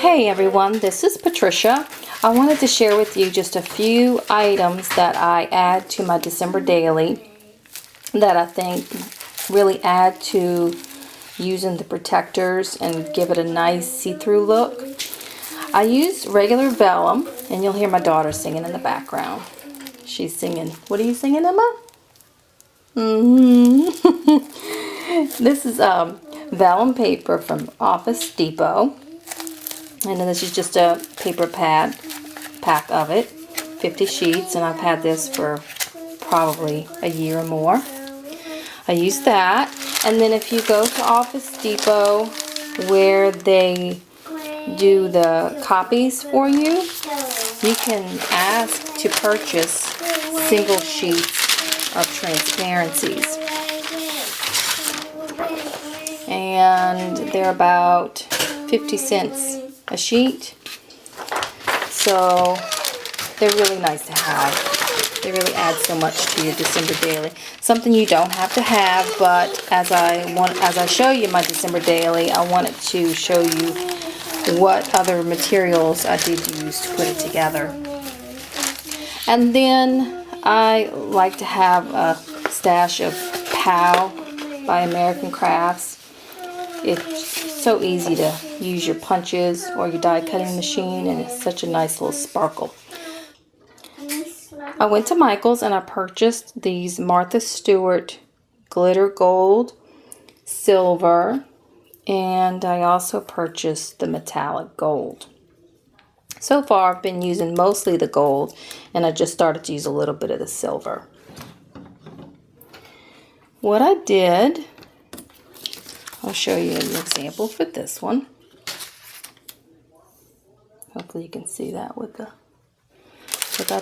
Hey everyone, this is Patricia. I wanted to share with you just a few items that I add to my December daily that I think really add to using the protectors and give it a nice see-through look. I use regular vellum, and you'll hear my daughter singing in the background. She's singing. What are you singing, Emma? This is vellum paper from Office Depot. And then this is just a paper pad pack of it, 50 sheets, and I've had this for probably a year or more. I use that, and then if you go to Office Depot where they do the copies for you, you can ask to purchase single sheets of transparencies. And they're about 50 cents a sheet, so they're really nice to have. They really add so much to your December daily. Something you don't have to have, but as I show you my December daily, I wanted to show you what other materials I did use to put it together. And then I like to have a stash of POW by American Crafts. It's so easy to use your punches or your die cutting machine, and it's such a nice little sparkle. I went to Michael's and I purchased these Martha Stewart glitter gold, silver, and I also purchased the metallic gold. So far I've been using mostly the gold, and I just started to use a little bit of the silver. What I did, I'll show you an example for this one. Hopefully you can see that without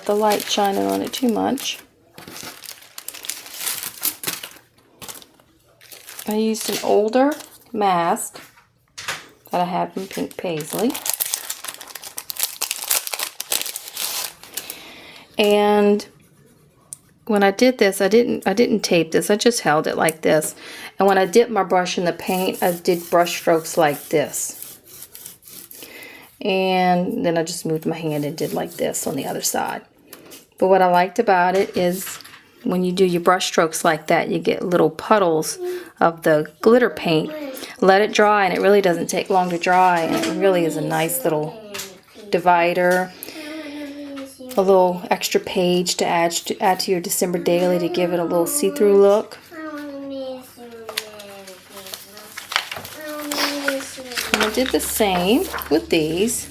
the light shining on it too much. I used an older mask that I had from Pink Paisley. And when I did this, I didn't tape this. I just held it like this. And when I dipped my brush in the paint, I did brush strokes like this. And then I just moved my hand and did like this on the other side. But what I liked about it is when you do your brush strokes like that, you get little puddles of the glitter paint. Let it dry, and it really doesn't take long to dry. And it really is a nice little divider. A little extra page to add to your December daily to give it a little see-through look. And I did the same with these.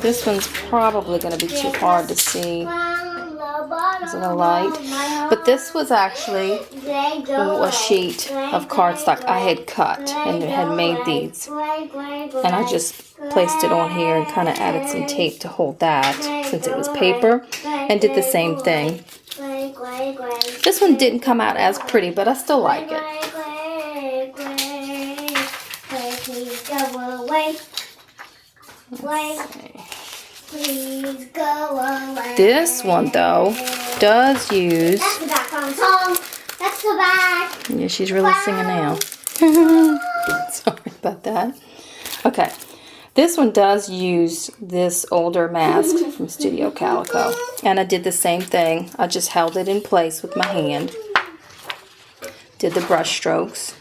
This one's probably going to be too hard to see because of the light. But this was actually a sheet of cardstock I had cut and had made these. And I just placed it on here and kind of added some tape to hold that since it was paper, and did the same thing. This one didn't come out as pretty, but I still like it. Please go away. This one though does use. That's the background song. That's the back. Yeah, she's really singing now. Sorry about that. Okay, this one does use this older mask from Studio Calico, and I did the same thing. I just held it in place with my hand, did the brush strokes,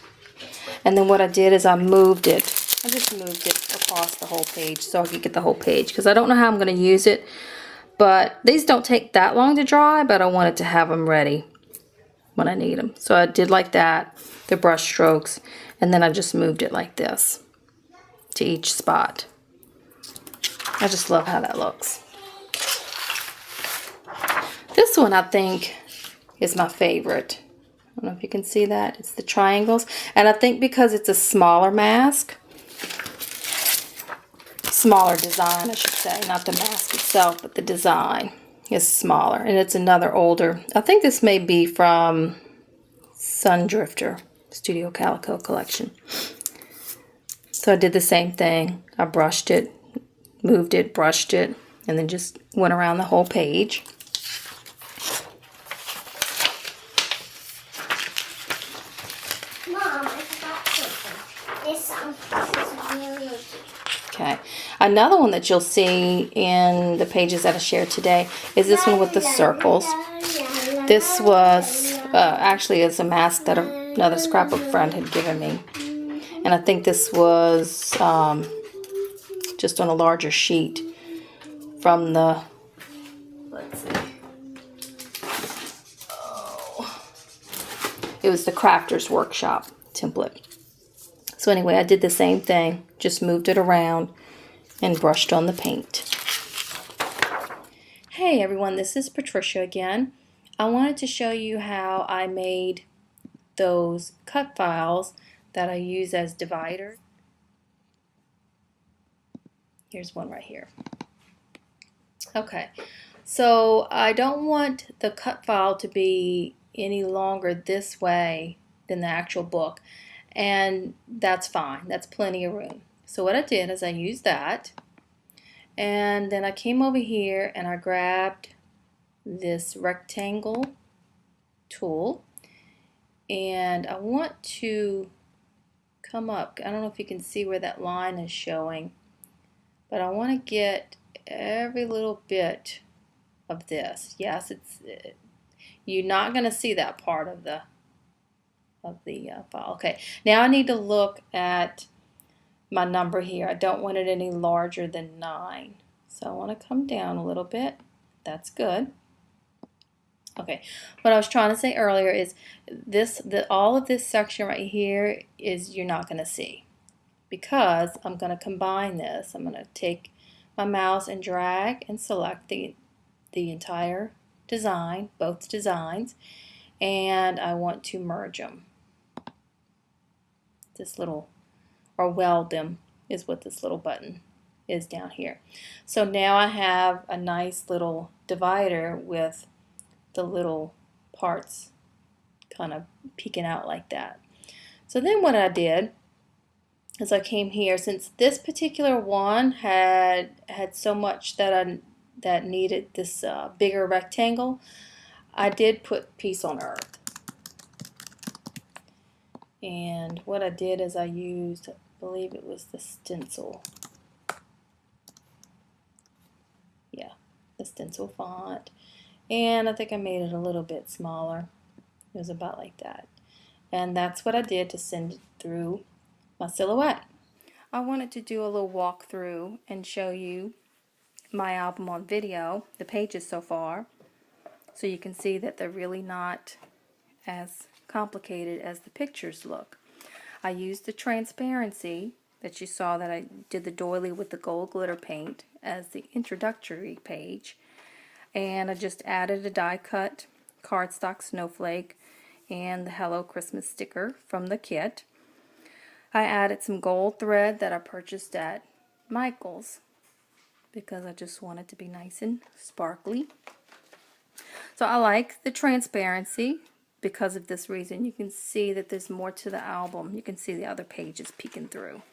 and then what I did is I moved it. I just moved it across the whole page so I could get the whole page, because I don't know how I'm going to use it, but these don't take that long to dry, but I wanted to have them ready when I need them. So I did like that, the brush strokes, and then I just moved it like this to each spot. I just love how that looks. This one I think is my favorite. I don't know if you can see that. It's the triangles, and I think because it's a smaller mask, smaller design I should say, not the mask itself, but the design is smaller, and it's another older. I think this may be from Sundrifter Studio Calico collection. So I did the same thing. I brushed it, moved it, brushed it, and then just went around the whole page. Mom, I forgot something. This is really Okay. Another one that you'll see in the pages that I shared today is this one with the circles. This was actually is a mask that another scrapbook friend had given me. And I think this was just on a larger sheet from the, let's see. Oh. It was the Crafter's Workshop template. So anyway, I did the same thing, just moved it around and brushed on the paint. Hey everyone, this is Patricia again. I wanted to show you how I made those cut files that I use as dividers. Here's one right here. Okay, so I don't want the cut file to be any longer this way than the actual book, and that's fine. That's plenty of room. So what I did is I used that, and then I came over here and I grabbed this rectangle tool, and I want to come up. I don't know if you can see where that line is showing, but I want to get every little bit of this. Yes, you're not going to see that part of the file. Okay, now I need to look at my number here. I don't want it any larger than 9, so I want to come down a little bit. That's good. Okay, what I was trying to say earlier is all of this section right here is you're not going to see, because I'm going to combine this. I'm going to take my mouse and drag and select the entire design, both designs, and I want to merge them. This little, or weld them, is what this little button is down here. So now I have a nice little divider with the little parts kind of peeking out like that. So then what I did is I came here, since this particular one had so much that needed this bigger rectangle, I did put Peace on Earth. And what I did is I used, I believe it was the stencil. Yeah, the stencil font. And I think I made it a little bit smaller. It was about like that. And that's what I did to send it through my silhouette. I wanted to do a little walkthrough and show you my album on video, the pages so far, so you can see that they're really not as complicated as the pictures look. I used the transparency that you saw that I did the doily with the gold glitter paint as the introductory page, and I just added a die cut cardstock snowflake and the Hello Christmas sticker from the kit. I added some gold thread that I purchased at Michael's because I just want it to be nice and sparkly. So I like the transparency because of this reason. You can see that there's more to the album. You can see the other pages peeking through.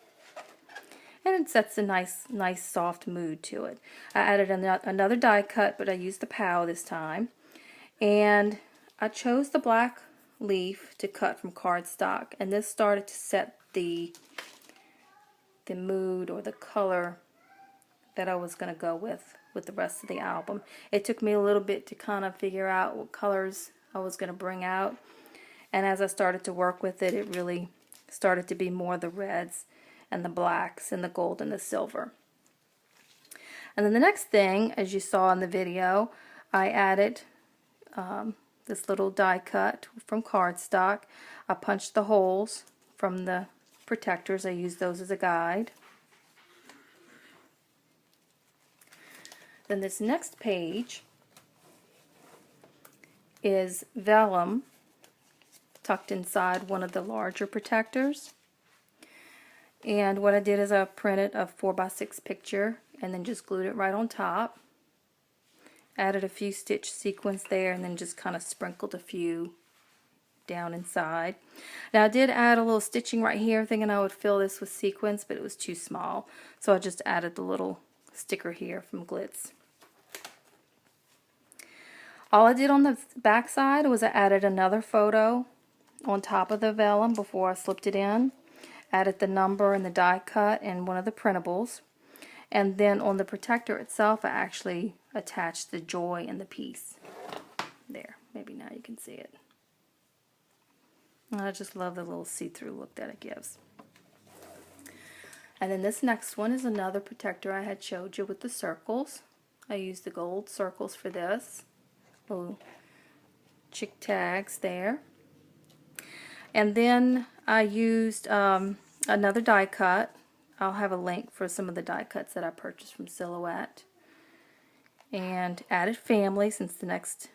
And it sets a nice soft mood to it. I added another die cut, but I used the POW this time. And I chose the black leaf to cut from cardstock, and this started to set the mood or the color that I was going to go with the rest of the album. It took me a little bit to kind of figure out what colors I was going to bring out, and as I started to work with it, it really started to be more the reds and the blacks and the gold and the silver. And then the next thing, as you saw in the video, I added this little die cut from cardstock. I punched the holes from the protectors. I used those as a guide. Then this next page is vellum tucked inside one of the larger protectors. And what I did is I printed a 4x6 picture and then just glued it right on top. Added a few stitch sequins there and then just kind of sprinkled a few down inside. Now I did add a little stitching right here thinking I would fill this with sequins, but it was too small. So I just added the little sticker here from Glitz. All I did on the back side was I added another photo on top of the vellum before I slipped it in. Added the number and the die cut and one of the printables. And then on the protector itself, I actually attached the joy and the peace. There, maybe now you can see it. I just love the little see-through look that it gives. And then this next one is another protector I had showed you with the circles. I used the gold circles for this. Little chick tags there. And then I used another die cut. I'll have a link for some of the die cuts that I purchased from Silhouette. And added family, since the next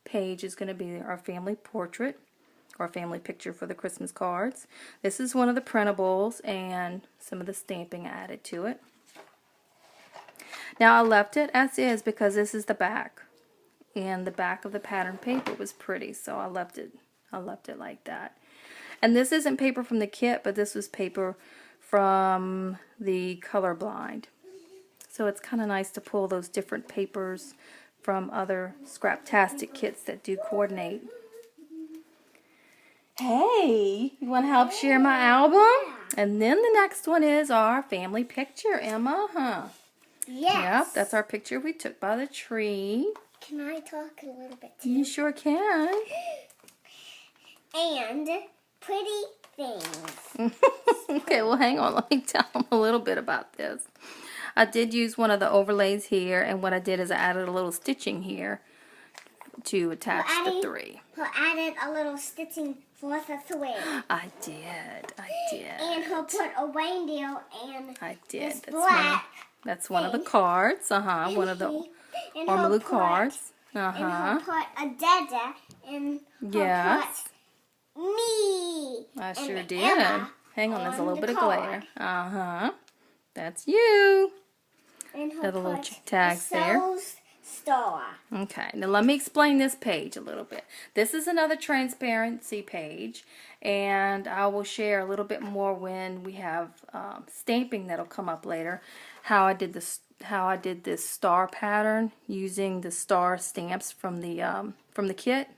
page is going to be our family portrait or family picture for the Christmas cards. This is one of the printables and some of the stamping I added to it. Now I left it as is because this is the back, and the back of the pattern paper was pretty, so I left it like that. And this isn't paper from the kit, but this was paper from the Colorblind. So it's kind of nice to pull those different papers from other Scraptastic kits that do coordinate. Hey, you want to help share my album? And then the next one is our family picture, Emma, huh? Yes. Yep, that's our picture we took by the tree. Can I talk a little bit too? You sure can. And pretty things. Okay, well hang on, let me tell them a little bit about this. I did use one of the overlays here, and what I did is I added a little stitching here to attach the three. Who added a little stitching for the three. I did. And who put a reindeer and I did. this black. That's one of the cards. One of the Ormolu cards. And who put a dada and yes. Put me. I sure and did. Emma Hang on, there's a little the bit card. of glare. That's you. And who Got the little put chick tags there. Star. Okay, now let me explain this page a little bit. This is another transparency page, and I will share a little bit more when we have stamping that'll come up later. How I did this star pattern using the star stamps from the kit.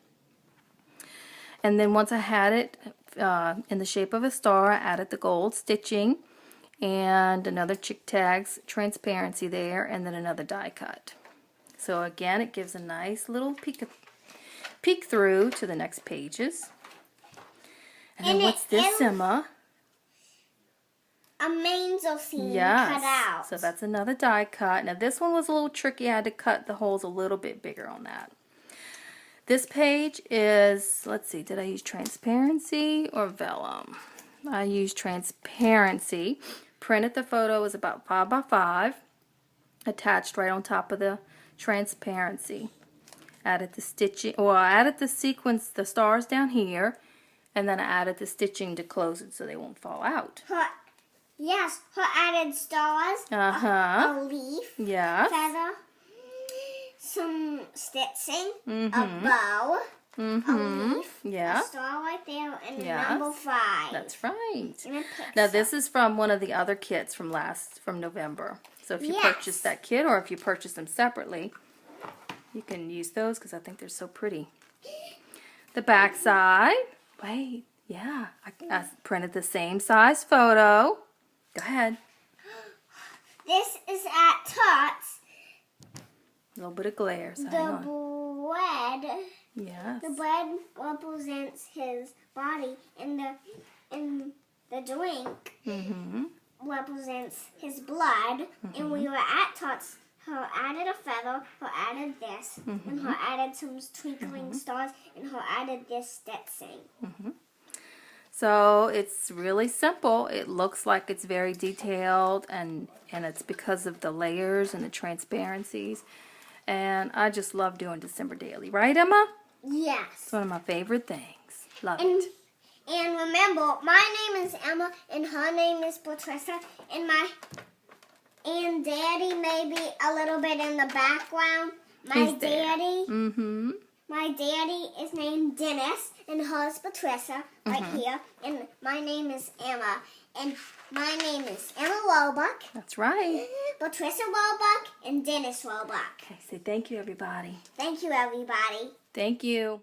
And then once I had it in the shape of a star, I added the gold stitching and another chick tags transparency there, and then another die cut. So again, it gives a nice little peek through to the next pages. And then what's this, Emma? A manger scene yes. cut out. So that's another die cut. Now this one was a little tricky. I had to cut the holes a little bit bigger on that. This page is, let's see, did I use transparency or vellum? I used transparency. Printed the photo is about 5 by 5. Attached right on top of the transparency. Added the stitching, well, I added the sequence, the stars down here, and then I added the stitching to close it so they won't fall out. Yes, her added stars, a leaf, feather, some stitching, a bow, a leaf, a star right there, and a number 5. That's right. Now this is from one of the other kits from November. So if you purchase that kit, or if you purchase them separately, you can use those because I think they're so pretty. The back side, wait, yeah, I printed the same size photo. Go ahead. This is at Tots. A little bit of glare, so the hang on. bread. Yes. The bread represents his body, and the drink represents his blood. And we were at Tots. Her added a feather. Her added this, and her added some twinkling stars, and her added this stitching. So it's really simple. It looks like it's very detailed, and it's because of the layers and the transparencies. And I just love doing December Daily. Right, Emma? Yes. It's one of my favorite things. Love it. And remember, my name is Emma, and her name is Patricia, and Daddy may be a little bit in the background. My daddy is named Dennis, and hers Patricia, right here. And my name is Emma. And my name is Emma Roebuck. That's right. Patricia Roebuck and Dennis Roebuck. Okay, say thank you, everybody. Thank you, everybody. Thank you.